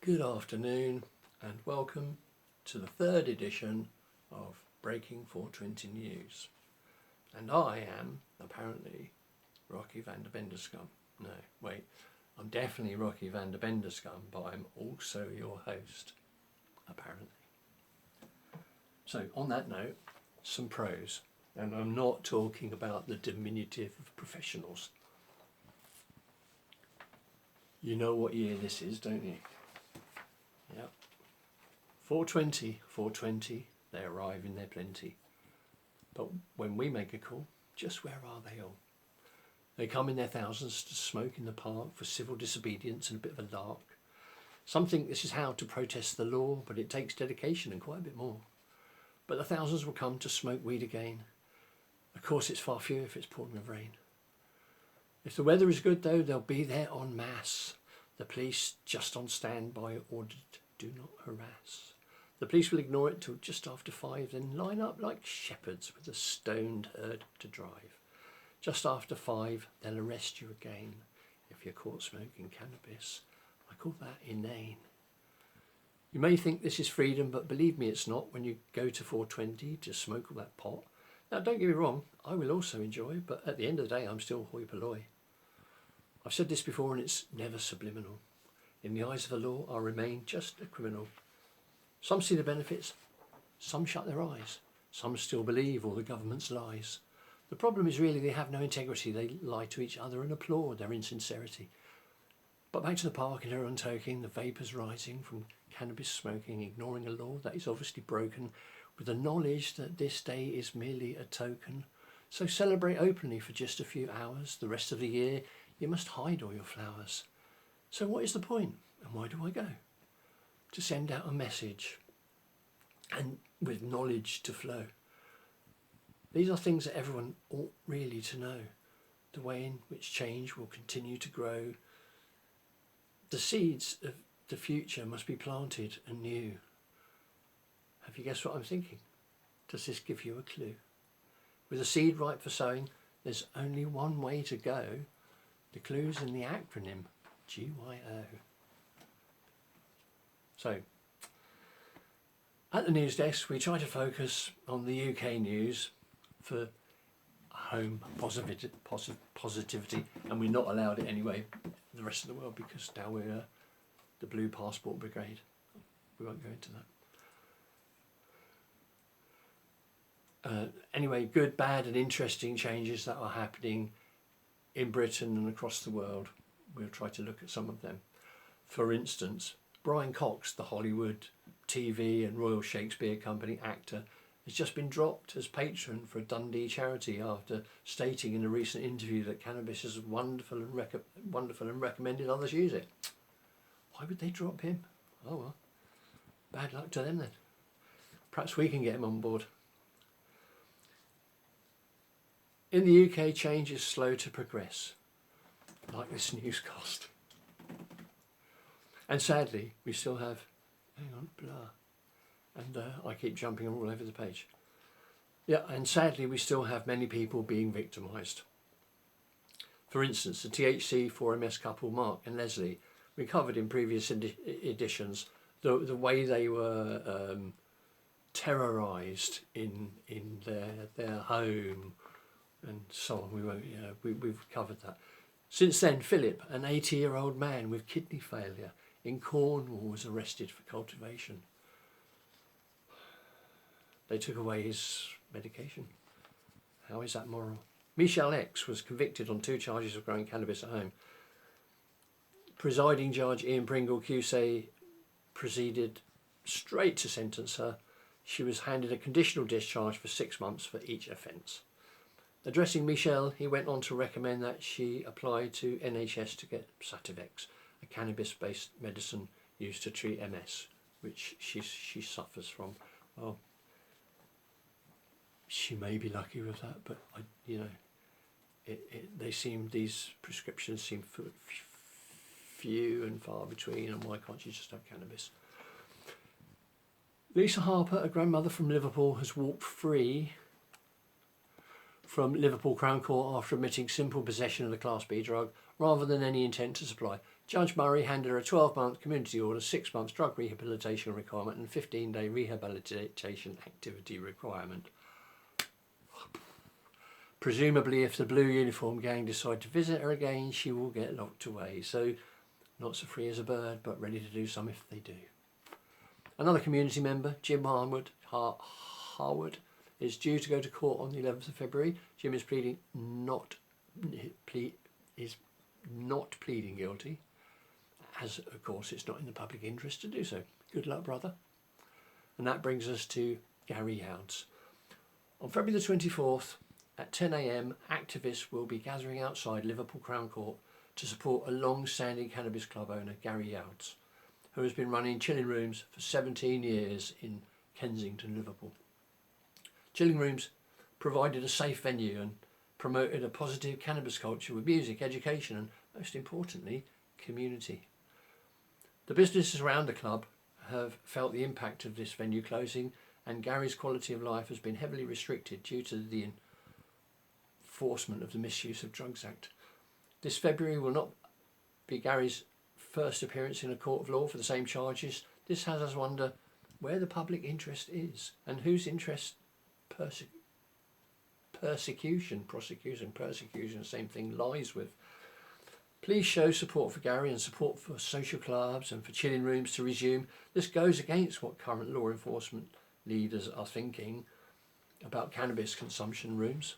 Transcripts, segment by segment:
Good afternoon and welcome to the third edition of Breaking420News. And I am, apparently, Rocky van der Benderskum. No, wait, I'm definitely Rocky van der Benderskum, but I'm also your host, apparently. So, on that note, some prose. And I'm not talking about the diminutive of professionals. You know what year this is, don't you? Yep. 420, they arrive in their plenty. But when we make a call, just where are they all? They come in their thousands to smoke in the park for civil disobedience and a bit of a lark. Some think this is how to protest the law, but it takes dedication and quite a bit more. But the thousands will come to smoke weed again. Of course, it's far fewer if it's pouring with rain. If the weather is good, though, they'll be there en masse. The police just on standby ordered, do not harass. The police will ignore it till just after 5, then line up like shepherds with a stoned herd to drive. Just after 5, they'll arrest you again if you're caught smoking cannabis. I call that inane. You may think this is freedom, but believe me, it's not when you go to 420 to smoke all that pot. Now, don't get me wrong, I will also enjoy, but at the end of the day, I'm still hoi polloi. I've said this before and it's never subliminal. In the eyes of the law, I remain just a criminal. Some see the benefits, some shut their eyes, some still believe all the government's lies. The problem is really they have no integrity, they lie to each other and applaud their insincerity. But back to the park in her untoking, the vapours rising from cannabis smoking, ignoring a law that is obviously broken, with the knowledge that this day is merely a token. So celebrate openly for just a few hours. The rest of the year, you must hide all your flowers. So what is the point, and why do I go? To send out a message, and with knowledge to flow. These are things that everyone ought really to know. The way in which change will continue to grow. The seeds of the future must be planted anew. Have you guessed what I'm thinking? Does this give you a clue? With a seed ripe for sowing, there's only one way to go. The clue's in the acronym GYO. So, at the news desk, we try to focus on the UK news for home positivity, and we're not allowed it anyway in the rest of the world because now we're the Blue Passport Brigade. We won't go into that. Anyway, good, bad and interesting changes that are happening in Britain and across the world. We'll try to look at some of them. For instance, Brian Cox, the Hollywood, TV and Royal Shakespeare Company actor, has just been dropped as patron for a Dundee charity after stating in a recent interview that cannabis is wonderful and recommended others use it. Why would they drop him? Oh well, bad luck to them then. Perhaps we can get him on board. In the UK, change is slow to progress, like this newscast. And sadly, we still have, I keep jumping all over the page. Yeah, and sadly, we still have many people being victimised. For instance, the THC 4MS couple, Mark and Leslie, we covered in previous editions the way they were terrorised in their home. And so on. We've covered that. Since then, Philip, an 80-year-old man with kidney failure in Cornwall, was arrested for cultivation. They took away his medication. How is that moral? Michelle X was convicted on 2 charges of growing cannabis at home. Presiding Judge Ian Pringle QC proceeded straight to sentence her. She was handed a conditional discharge for 6 months for each offence. Addressing Michelle, he went on to recommend that she apply to NHS to get Sativex, a cannabis-based medicine used to treat MS, which she suffers from. Well, she may be lucky with that, but these prescriptions seem few and far between, and why can't you just have cannabis? Lisa Harper, a grandmother from Liverpool, has walked free from Liverpool Crown Court after admitting simple possession of the Class B drug rather than any intent to supply. Judge Murray handed her a 12-month community order, 6 months drug rehabilitation requirement and 15-day rehabilitation activity requirement. Presumably, if the blue uniform gang decide to visit her again, she will get locked away. So, not so free as a bird, but ready to do some if they do. Another community member, Jim Harwood, is due to go to court on the 11th of February. Jim is not pleading guilty, as of course it's not in the public interest to do so. Good luck, brother. And that brings us to Gary Youds. On February the 24th at 10 a.m, activists will be gathering outside Liverpool Crown Court to support a long-standing cannabis club owner, Gary Youds, who has been running chilling rooms for 17 years in Kensington, Liverpool. Chilling rooms provided a safe venue and promoted a positive cannabis culture with music, education and, most importantly, community. The businesses around the club have felt the impact of this venue closing, and Gary's quality of life has been heavily restricted due to the enforcement of the Misuse of Drugs Act. This February will not be Gary's first appearance in a court of law for the same charges. This has us wonder where the public interest is and whose interest prosecution, same thing, lies with. Please show support for Gary and support for social clubs and for chilling rooms to resume. This goes against what current law enforcement leaders are thinking about cannabis consumption rooms.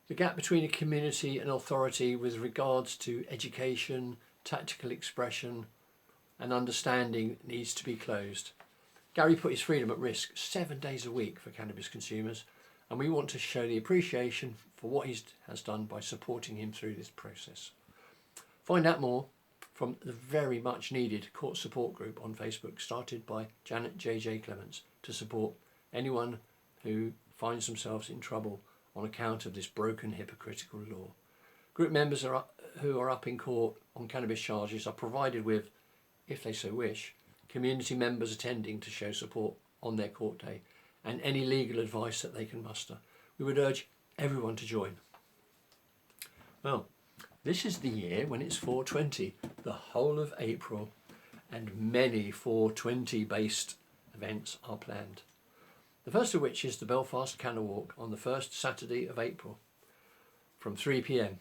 The gap between a community and authority with regards to education, tactical expression and understanding needs to be closed. Gary put his freedom at risk 7 days a week for cannabis consumers, and we want to show the appreciation for what he has done by supporting him through this process. Find out more from the very much needed court support group on Facebook started by Janet J.J. Clements to support anyone who finds themselves in trouble on account of this broken, hypocritical law. Group members who are up in court on cannabis charges are provided with, if they so wish, community members attending to show support on their court day and any legal advice that they can muster. We would urge everyone to join. Well, this is the year when it's 420, the whole of April, and many 420 based events are planned. The first of which is the Belfast Canna Walk on the first Saturday of April from 3 p.m.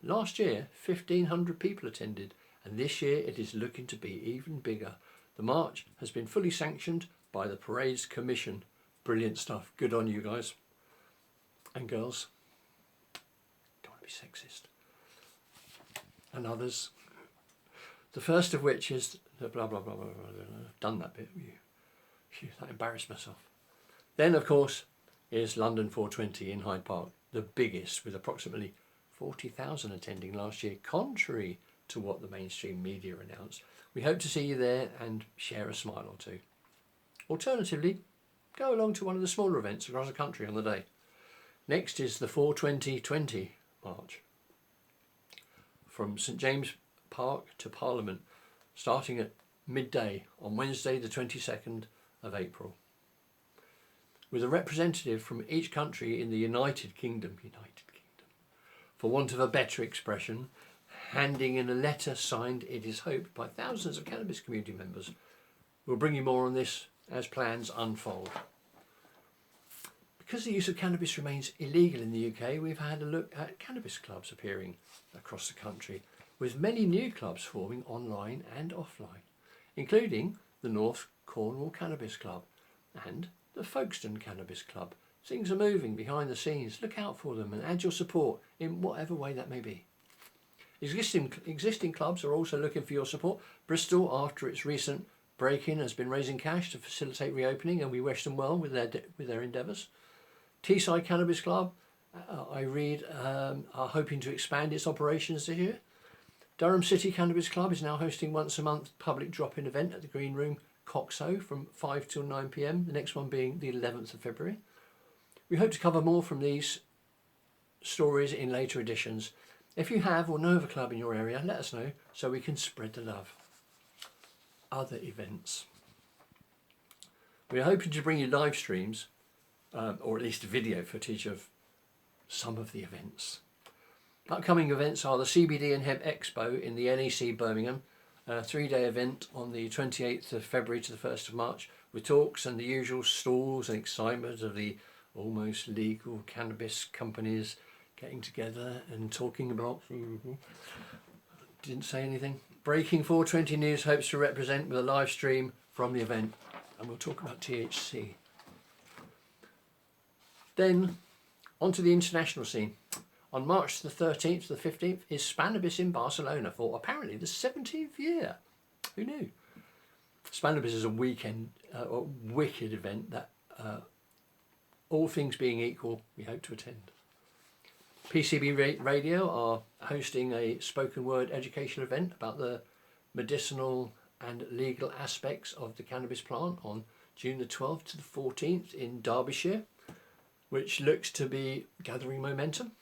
Last year, 1,500 people attended, and this year it is looking to be even bigger. The march has been fully sanctioned by the Parade's Commission. Brilliant stuff. Good on you guys. And girls. Don't want to be sexist. And others. The first of which is the blah, blah, blah, blah, blah. I've done that bit. That embarrassed myself. Then, of course, is London 420 in Hyde Park, the biggest, with approximately 40,000 attending last year, contrary to what the mainstream media announced. We hope to see you there and share a smile or two. Alternatively, go along to one of the smaller events across the country on the day. Next is the 42020 March from St James Park to Parliament, starting at midday on Wednesday the 22nd of April. With a representative from each country in the United Kingdom, for want of a better expression, handing in a letter signed, it is hoped, by thousands of cannabis community members. We'll bring you more on this as plans unfold. Because the use of cannabis remains illegal in the UK, we've had a look at cannabis clubs appearing across the country, with many new clubs forming online and offline, including the North Cornwall Cannabis Club and the Folkestone Cannabis Club. Things are moving behind the scenes. Look out for them and add your support in whatever way that may be. Existing clubs are also looking for your support. Bristol, after its recent break-in, has been raising cash to facilitate reopening, and we wish them well with their endeavours. Teesside Cannabis Club, I read, are hoping to expand its operations this year. Durham City Cannabis Club is now hosting once a month public drop-in event at the Green Room, Coxo, from 5 till 9 p.m, the next one being the 11th of February. We hope to cover more from these stories in later editions. If you have or know of a club in your area, let us know so we can spread the love. Other events. We are hoping to bring you live streams, or at least video footage of some of the events. Upcoming events are the CBD and Hemp Expo in the NEC Birmingham, a 3-day event on the 28th of February to the 1st of March, with talks and the usual stalls and excitement of the almost legal cannabis companies getting together and talking about. Didn't say anything. Breaking420News hopes to represent with a live stream from the event, and we'll talk about THC. Then, onto the international scene. On March the 13th to the 15th is Spannabis in Barcelona for apparently the 17th year. Who knew? Spannabis is a weekend, wicked event that, all things being equal, we hope to attend. PCB Radio are hosting a spoken word educational event about the medicinal and legal aspects of the cannabis plant on June the 12th to the 14th in Derbyshire, which looks to be gathering momentum.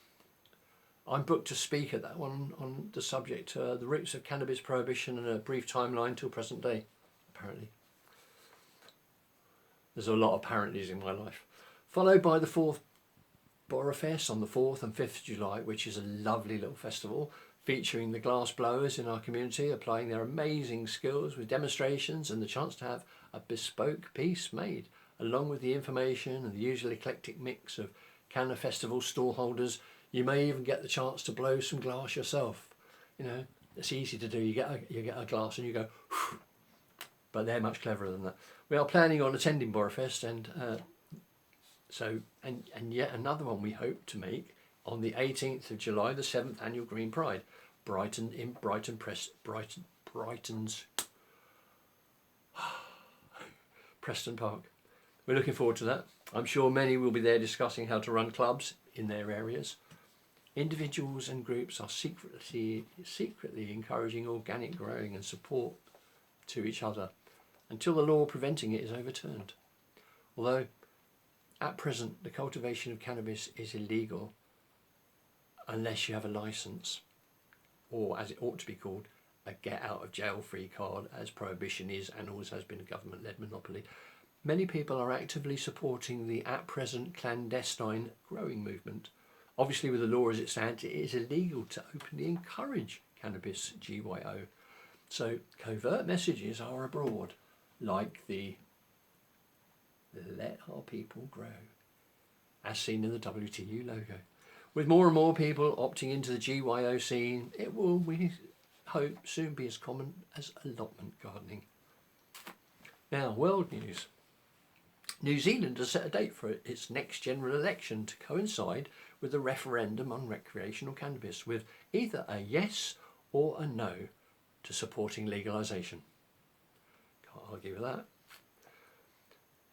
I'm booked to speak at that one on the subject, the roots of cannabis prohibition and a brief timeline till present day, apparently. There's a lot of apparentlys in my life. Followed by the 4th Borough Fest on the 4th and 5th of July, which is a lovely little festival featuring the glass blowers in our community applying their amazing skills with demonstrations and the chance to have a bespoke piece made, along with the information and the usual eclectic mix of Canna Festival stallholders. You may even get the chance to blow some glass yourself. You know, it's easy to do. You get a glass and you go, whew, but they're much cleverer than that. We are planning on attending Borofest and yet another one we hope to make on the 18th of July, the 7th annual Green Pride, Brighton's Preston Park. We're looking forward to that. I'm sure many will be there discussing how to run clubs in their areas. Individuals and groups are secretly encouraging organic growing and support to each other until the law preventing it is overturned. Although at present the cultivation of cannabis is illegal unless you have a license, or as it ought to be called, a get out of jail free card, as prohibition is and always has been a government led monopoly. Many people are actively supporting the at present clandestine growing movement. Obviously, with the law as it stands, it is illegal to openly encourage cannabis GYO. So covert messages are abroad, like the "Let Our People Grow," as seen in the WTU logo. With more and more people opting into the GYO scene, it will, we hope, soon be as common as allotment gardening. Now, world news. New Zealand has set a date for its next general election to coincide with the referendum on recreational cannabis, with either a yes or a no to supporting legalisation. Can't argue with that.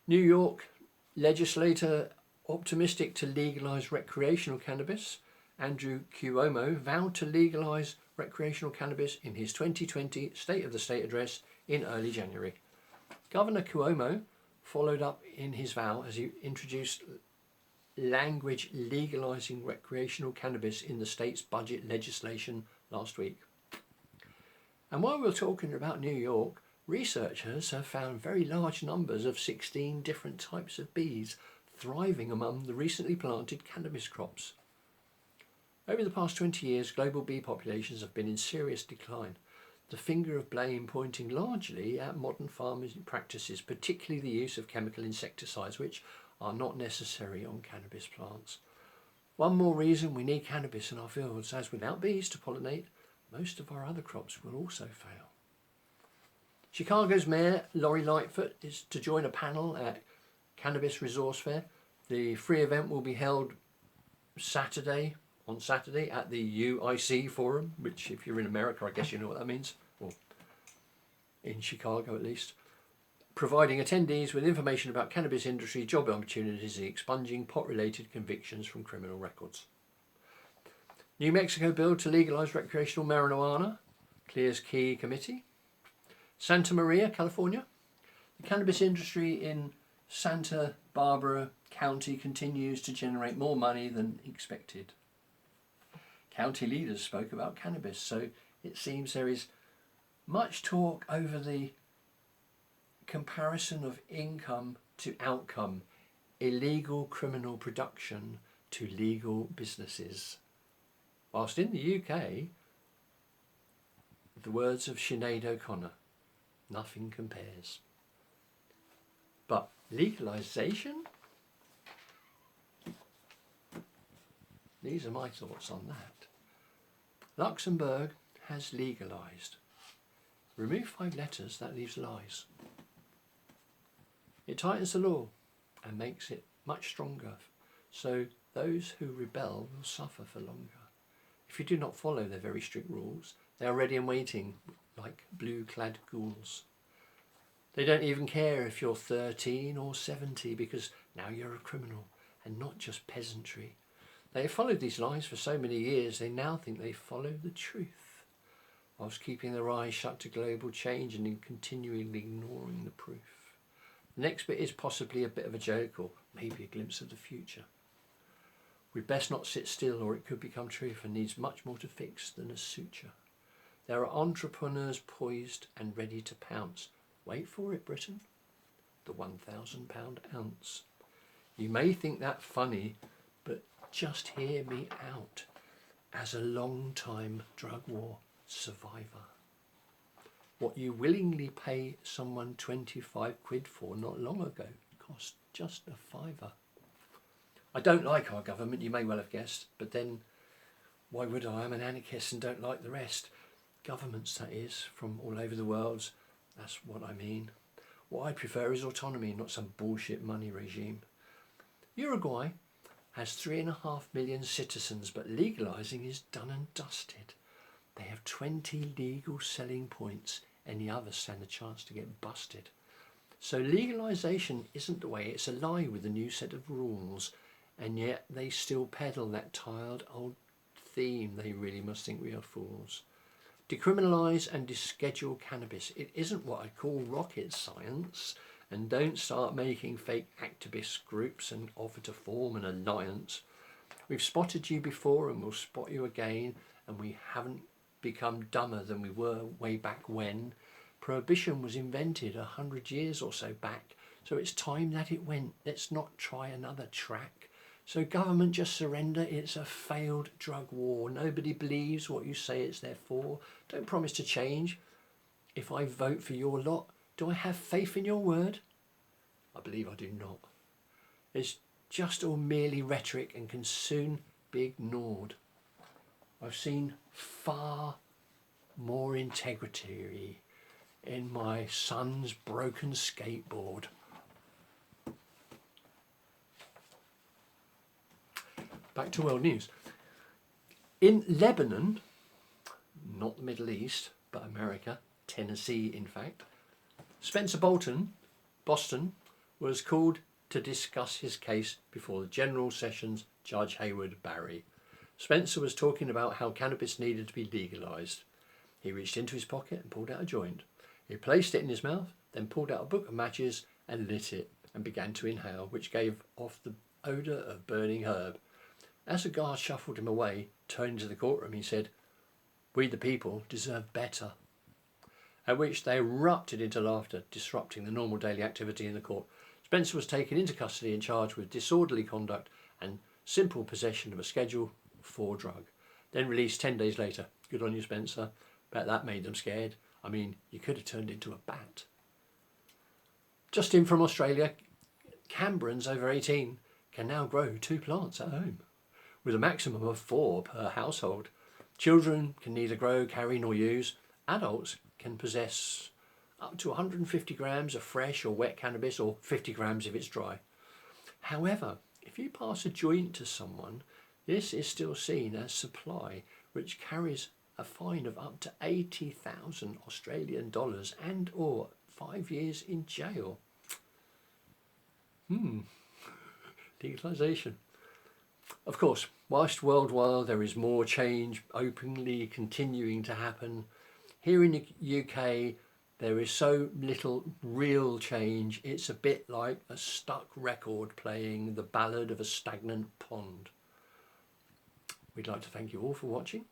New York legislator optimistic to legalise recreational cannabis, Andrew Cuomo vowed to legalise recreational cannabis in his 2020 State of the State address in early January. Governor Cuomo followed up in his vow as he introduced language legalising recreational cannabis in the state's budget legislation last week. And while we're talking about New York, researchers have found very large numbers of 16 different types of bees thriving among the recently planted cannabis crops. Over the past 20 years, global bee populations have been in serious decline, the finger of blame pointing largely at modern farming practices, particularly the use of chemical insecticides, which are not necessary on cannabis plants. One more reason we need cannabis in our fields, as without bees to pollinate, most of our other crops will also fail. Chicago's Mayor Lori Lightfoot is to join a panel at Cannabis Resource Fair. The free event will be held on Saturday at the UIC Forum, which if you're in America, I guess you know what that means, or in Chicago at least, providing attendees with information about cannabis industry, job opportunities and expunging pot-related convictions from criminal records. New Mexico bill to legalise recreational marijuana clears key committee. Santa Maria, California. The cannabis industry in Santa Barbara County continues to generate more money than expected. County leaders spoke about cannabis, so it seems there is much talk over the comparison of income to outcome, illegal criminal production to legal businesses. Whilst in the UK, the words of Sinead O'Connor, nothing compares. But legalisation? These are my thoughts on that. Luxembourg has legalised. Remove 5 letters, that leaves lies. It tightens the law and makes it much stronger, so those who rebel will suffer for longer. If you do not follow their very strict rules, they are ready and waiting like blue-clad ghouls. They don't even care if you're 13 or 70 because now you're a criminal and not just peasantry. They have followed these lies for so many years, they now think they follow the truth, whilst keeping their eyes shut to global change and in continually ignoring the proof. The next bit is possibly a bit of a joke or maybe a glimpse of the future. We'd best not sit still or it could become truth and needs much more to fix than a suture. There are entrepreneurs poised and ready to pounce. Wait for it, Britain. The £1,000 ounce. You may think that funny, but just hear me out as a long-time drug war survivor. What you willingly pay someone 25 quid for not long ago cost just a fiver. I don't like our government, you may well have guessed, but then why would I? I'm an anarchist and don't like the rest. Governments, that is, from all over the world, that's what I mean. What I prefer is autonomy, not some bullshit money regime. Uruguay has 3.5 million citizens, but legalising is done and dusted. They have 20 legal selling points. Any others stand a chance to get busted. So legalisation isn't the way, it's a lie with a new set of rules. And yet they still peddle that tired old theme. They really must think we are fools. Decriminalise and deschedule cannabis. It isn't what I call rocket science. And don't start making fake activist groups and offer to form an alliance. We've spotted you before and we'll spot you again, and we haven't become dumber than we were way back when. Prohibition was invented 100 years or so back, so it's time that it went. Let's not try another track. So government, just surrender. It's a failed drug war. Nobody believes what you say it's there for. Don't promise to change. If I vote for your lot, do I have faith in your word? I believe I do not. It's just all merely rhetoric and can soon be ignored. I've seen far more integrity in my son's broken skateboard. Back to world news. In Lebanon, not the Middle East, but America, Tennessee in fact, Spencer Boston, was called to discuss his case before the General Sessions Judge Hayward Barry. Spencer was talking about how cannabis needed to be legalised. He reached into his pocket and pulled out a joint. He placed it in his mouth, then pulled out a book of matches and lit it and began to inhale, which gave off the odour of burning herb. As the guard shuffled him away, turning to the courtroom, he said, "We the people deserve better." At which they erupted into laughter, disrupting the normal daily activity in the court. Spencer was taken into custody and charged with disorderly conduct and simple possession of a Schedule 4 drug. Then released 10 days later. Good on you, Spencer. Bet that made them scared. I mean, you could have turned into a bat. Just in from Australia, Canberrans over 18 can now grow 2 plants at home, with a maximum of 4 per household. Children can neither grow, carry nor use. Adults can possess up to 150 grams of fresh or wet cannabis, or 50 grams if it's dry. However, if you pass a joint to someone, this is still seen as supply, which carries a fine of up to 80,000 Australian dollars and or 5 years in jail. Legalisation. Of course, whilst worldwide there is more change openly continuing to happen, here in the UK there is so little real change, it's a bit like a stuck record playing the ballad of a stagnant pond. We'd like to thank you all for watching,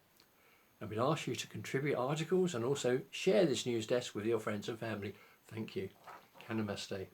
and we'd ask you to contribute articles and also share this news desk with your friends and family. Thank you. Namaste.